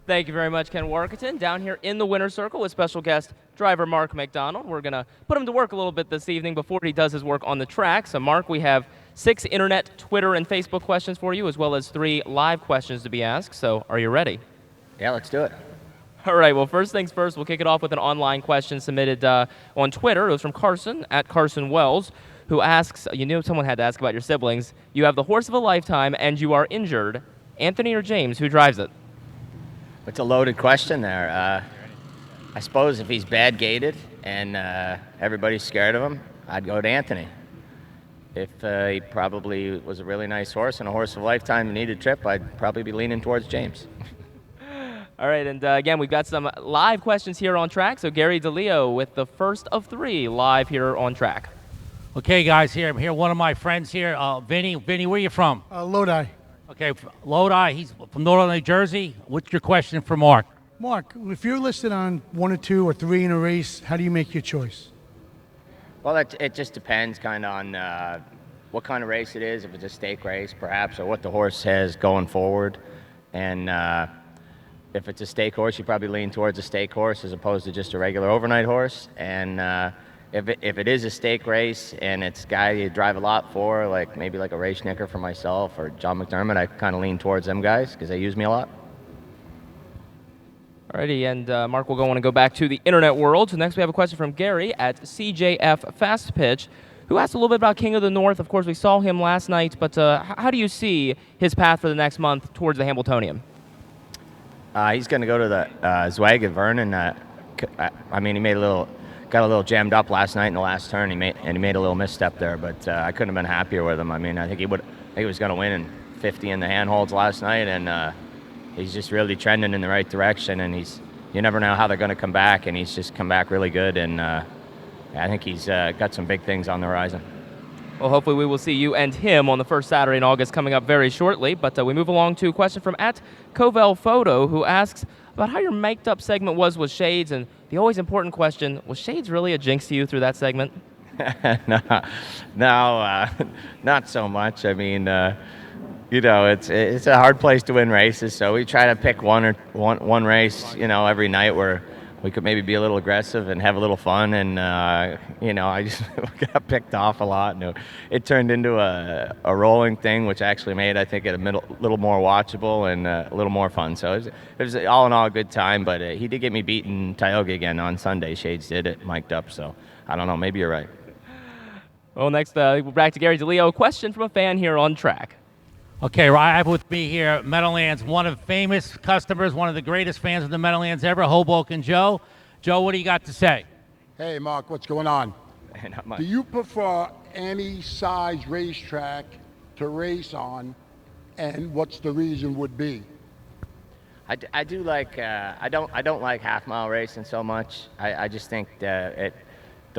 Thank you very much, Ken Warkentin. Down here in the winner's circle with special guest driver Mark MacDonald. We're going to put him to work a little bit this evening before he does his work on the track. So, Mark, we have 6 internet, Twitter, and Facebook questions for you, as well as 3 live questions to be asked. So, are you ready? Yeah, let's do it. All right, well, first things first, we'll kick it off with an online question submitted on Twitter. It was from Carson, at Carson Wells, who asks, you knew someone had to ask about your siblings. You have the horse of a lifetime, and you are injured. Anthony or James, who drives it? It's a loaded question there. I suppose if he's bad gated and everybody's scared of him, I'd go to Anthony. If he probably was a really nice horse and a horse of a lifetime and needed a trip, I'd probably be leaning towards James. All right, and again, we've got some live questions here on track. So Gary DeLeo with the first of 3 live here on track. Okay, guys, I'm here. One of my friends here, Vinny. Vinny, where you from? Lodi. Okay, Lodi. He's from Northern New Jersey. What's your question for Mark? Mark, if you're listed on 1 or 2 or 3 in a race, how do you make your choice? Well, it just depends kind of on what kind of race it is, if it's a stake race perhaps, or what the horse has going forward. And if it's a stake horse, you probably lean towards a stake horse as opposed to just a regular overnight horse. And if it is a stake race and it's a guy you drive a lot for, like maybe like a race nicker for myself or John McDermott, I kind of lean towards them guys because they use me a lot. Alrighty, and Mark, we'll want to go back to the internet world. So next we have a question from Gary at CJF Fast Pitch, who asked a little bit about King of the North. Of course, we saw him last night, but how do you see his path for the next month towards the Hamiltonian? He's going to go to the Zwag at Vernon. I mean, he got a little jammed up last night in the last turn. He made a little misstep there, but I couldn't have been happier with him. I mean, I think he was going to win in 50 in the handholds last night, and he's just really trending in the right direction. And you never know how they're going to come back, and he's just come back really good. And I think he's got some big things on the horizon. Well, hopefully we will see you and him on the first Saturday in August coming up very shortly. But we move along to a question from at Covell Photo, who asks about how your mic'd up segment was with Shades, and the always important question, was Shades really a jinx to you through that segment? No, not so much. I mean, it's a hard place to win races, so we try to pick one race, every night where we could maybe be a little aggressive and have a little fun. And I just got picked off a lot, and it turned into a rolling thing, which actually made, I think, it a little more watchable and a little more fun. So it was all in all a good time. But he did get me beaten Tioga again on Sunday. Shades did it, mic'd up. So I don't know. Maybe you're right. Well, next we're back to Gary DeLeo. Question from a fan here on track. Okay, I have with me here Meadowlands, one of famous customers, one of the greatest fans of the Meadowlands ever, Hoboken Joe. Joe, what do you got to say? Hey, Mark, what's going on? Not much. Do you prefer any size racetrack to race on, and what's the reason would be? I do like I don't like half mile racing so much. I just think the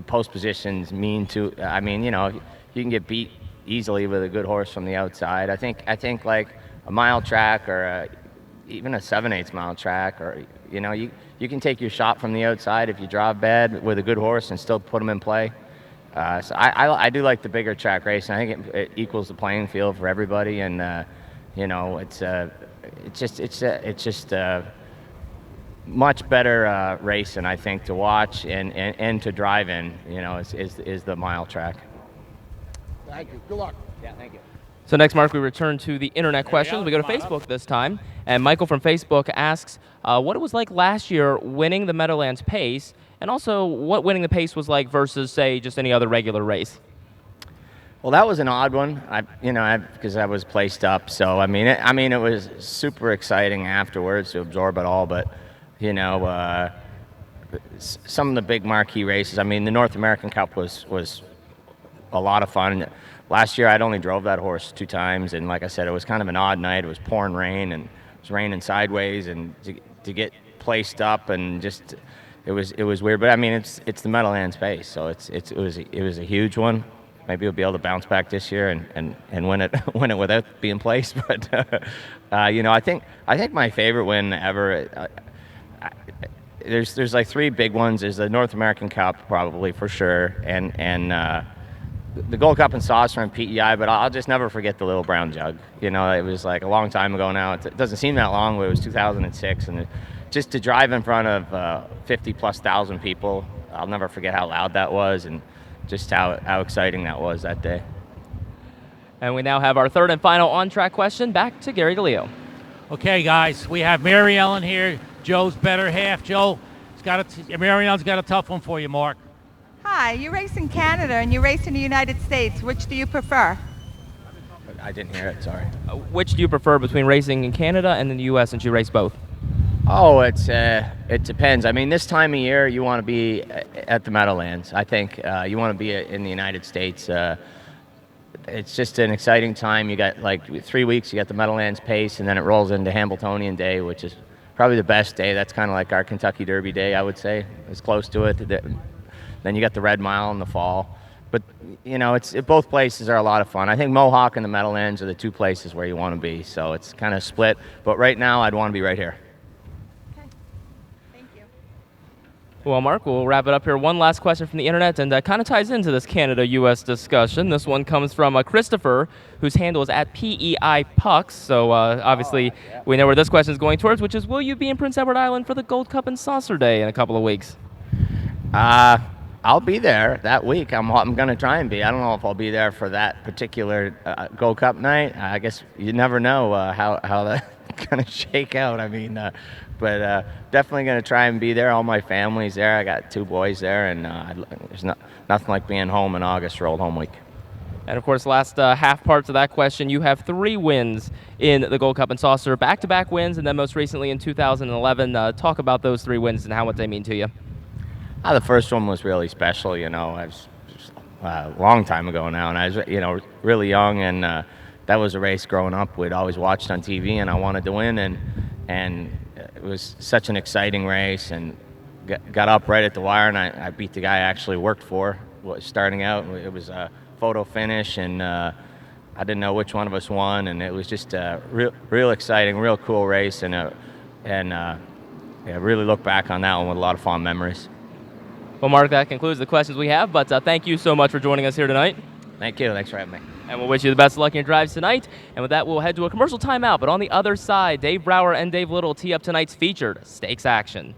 post positions mean to. I mean, you can get beat easily with a good horse from the outside. I think like a mile track or even a 7/8 mile track, or you can take your shot from the outside if you drive bad with a good horse and still put them in play. So I do like the bigger track racing. I think it equals the playing field for everybody, and it's just much better racing, I think, to watch and to drive in. Is the mile track. Thank you. Good luck. Yeah, thank you. So next, Mark, we return to the internet questions. We go to Facebook this time, and Michael from Facebook asks what it was like last year winning the Meadowlands Pace, and also what winning the Pace was like versus, say, just any other regular race. Well, that was an odd one. Because I was placed up. So I mean, it was super exciting afterwards to absorb it all. But some of the big marquee races. I mean, the North American Cup was a lot of fun. Last year, I'd only drove that horse 2 times, and like I said, it was kind of an odd night. It was pouring rain, and it was raining sideways, and to get placed up, and just it was weird. But I mean, it's the Meadowlands Pace, so it was a huge one. Maybe we'll be able to bounce back this year and win it without being placed. But I think my favorite win ever. There's like 3 big ones. There's the North American Cup, probably for sure, and the Gold Cup and Saucer and PEI, but I'll just never forget the little brown jug. You know, it was like a long time ago now. It doesn't seem that long, but it was 2006, and just to drive in front of 50,000+ people, I'll never forget how loud that was and just how exciting that was that day. And we now have our third and final on-track question. Back to Gary DeLeo. Okay, guys, we have Mary Ellen here, Joe's better half. Joe, Mary Ellen's got a tough one for you, Mark. Hi, you race in Canada and you race in the United States. Which do you prefer? I didn't hear it, sorry. Which do you prefer between racing in Canada and in the U.S. since you race both? Oh, it depends. I mean, this time of year, you want to be at the Meadowlands. I think you want to be in the United States. It's just an exciting time. You got like 3 weeks. You got the Meadowlands pace, and then it rolls into Hambletonian Day, which is probably the best day. That's kind of like our Kentucky Derby Day, I would say. It's close to it. Then you got the Red Mile in the fall. But, you know, both places are a lot of fun. I think Mohawk and the Meadowlands are the two places where you want to be. So it's kind of split. But right now, I'd want to be right here. Okay. Thank you. Well, Mark, we'll wrap it up here. One last question from the internet, and kind of ties into this Canada-U.S. discussion. This one comes from Christopher, whose handle is at PEI Pucks. So obviously, we know where this question is going towards, which is, will you be in Prince Edward Island for the Gold Cup and Saucer Day in a couple of weeks? I'll be there that week. I'm going to try and be. I don't know if I'll be there for that particular Gold Cup night. I guess you never know how that's going to shake out. I mean, but definitely going to try and be there. All my family's there. I got 2 boys there, and there's nothing like being home in August for Old Home Week. And, of course, last half parts of that question, you have 3 wins in the Gold Cup and Saucer, back-to-back wins, and then most recently in 2011. Talk about those 3 wins and how much they mean to you. The first one was really special. You know, I was a long time ago now, and I was, you know, really young, and that was a race growing up we'd always watched on TV, and I wanted to win, and it was such an exciting race, and got up right at the wire, and I beat the guy I actually worked for starting out. It was a photo finish, and I didn't know which one of us won, and it was just a real exciting, real cool race, and really look back on that one with a lot of fond memories. Well, Mark, that concludes the questions we have, but thank you so much for joining us here tonight. Thank you. Thanks for having me. And we'll wish you the best of luck in your drives tonight. And with that, we'll head to a commercial timeout. But on the other side, Dave Brower and Dave Little tee up tonight's featured stakes action.